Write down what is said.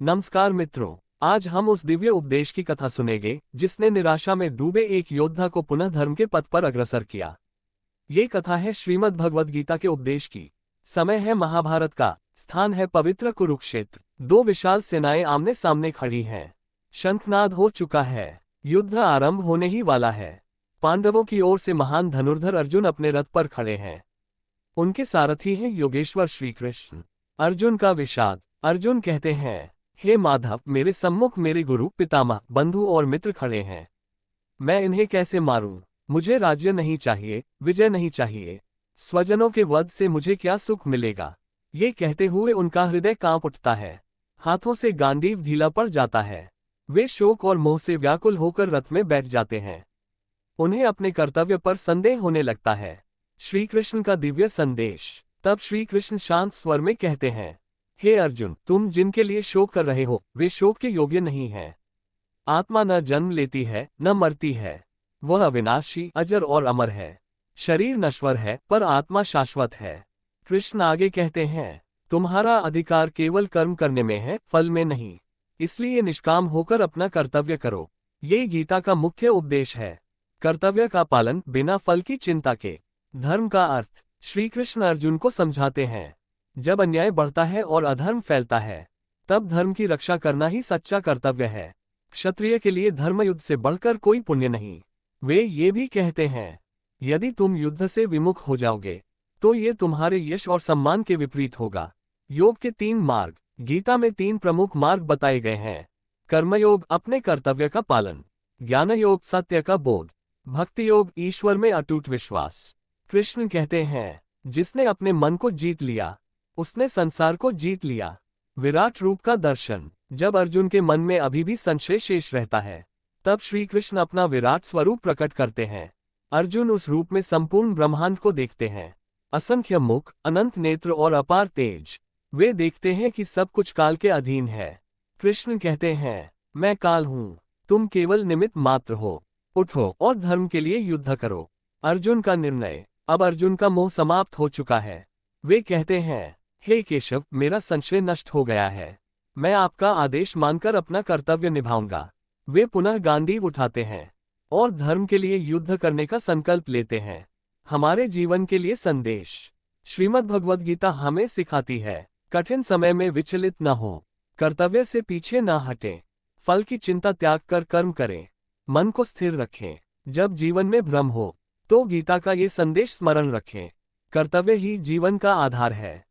नमस्कार मित्रों, आज हम उस दिव्य उपदेश की कथा सुनेंगे जिसने निराशा में डूबे एक योद्धा को पुनः धर्म के पथ पर अग्रसर किया। ये कथा है श्रीमद् भगवद गीता के उपदेश की। समय है महाभारत का, स्थान है पवित्र कुरुक्षेत्र। दो विशाल सेनाएं आमने सामने खड़ी हैं। शंखनाद हो चुका है, युद्ध आरंभ होने ही वाला है। पांडवों की ओर से महान धनुर्धर अर्जुन अपने रथ पर खड़े हैं। उनके सारथी हैं योगेश्वर श्री कृष्ण। अर्जुन का विषाद। अर्जुन कहते हैं, हे माधव, मेरे सम्मुख मेरे गुरु, पितामह, बंधु और मित्र खड़े हैं। मैं इन्हें कैसे मारूं? मुझे राज्य नहीं चाहिए, विजय नहीं चाहिए। स्वजनों के वध से मुझे क्या सुख मिलेगा? ये कहते हुए उनका हृदय कांप उठता है। हाथों से गांडीव ढीला पड़ जाता है। वे शोक और मोह से व्याकुल होकर रथ में बैठ जाते हैं। उन्हें अपने कर्तव्य पर संदेह होने लगता है। श्री कृष्ण का दिव्य संदेश। तब श्री कृष्ण शांत स्वर में कहते हैं, हे अर्जुन, तुम जिनके लिए शोक कर रहे हो वे शोक के योग्य नहीं हैं। आत्मा न जन्म लेती है न मरती है। वह अविनाशी, अजर और अमर है। शरीर नश्वर है पर आत्मा शाश्वत है। कृष्ण आगे कहते हैं, तुम्हारा अधिकार केवल कर्म करने में है, फल में नहीं। इसलिए निष्काम होकर अपना कर्तव्य करो। ये गीता का मुख्य उपदेश है। कर्तव्य का पालन बिना फल की चिंता के। धर्म का अर्थ श्री कृष्ण अर्जुन को समझाते हैं। जब अन्याय बढ़ता है और अधर्म फैलता है, तब धर्म की रक्षा करना ही सच्चा कर्तव्य है। क्षत्रिय के लिए धर्मयुद्ध से बढ़कर कोई पुण्य नहीं। वे ये भी कहते हैं, यदि तुम युद्ध से विमुख हो जाओगे तो ये तुम्हारे यश और सम्मान के विपरीत होगा। योग के 3 मार्ग। गीता में 3 प्रमुख मार्ग बताए गए हैं। कर्मयोग अपने कर्तव्य का पालन, ज्ञान योग सत्य का बोध, भक्ति योग ईश्वर में अटूट विश्वास। कृष्ण कहते हैं, जिसने अपने मन को जीत लिया उसने संसार को जीत लिया। विराट रूप का दर्शन। जब अर्जुन के मन में अभी भी संशय शेष रहता है, तब श्री कृष्ण अपना विराट स्वरूप प्रकट करते हैं। अर्जुन उस रूप में संपूर्ण ब्रह्मांड को देखते हैं। असंख्य मुख, अनंत नेत्र और अपार तेज। वे देखते हैं कि सब कुछ काल के अधीन है। कृष्ण कहते हैं, मैं काल हूँ, तुम केवल निमित्त मात्र हो। उठो और धर्म के लिए युद्ध करो। अर्जुन का निर्णय। अब अर्जुन का मोह समाप्त हो चुका है। वे कहते हैं, हे केशव, मेरा संशय नष्ट हो गया है। मैं आपका आदेश मानकर अपना कर्तव्य निभाऊंगा। वे पुनः गांडीव उठाते हैं और धर्म के लिए युद्ध करने का संकल्प लेते हैं। हमारे जीवन के लिए संदेश। श्रीमद् भगवद गीता हमें सिखाती है, कठिन समय में विचलित न हो, कर्तव्य से पीछे न हटें, फल की चिंता त्याग कर कर्म करें, मन को स्थिर रखें। जब जीवन में भ्रम हो तो गीता का ये संदेश स्मरण रखें। कर्तव्य ही जीवन का आधार है।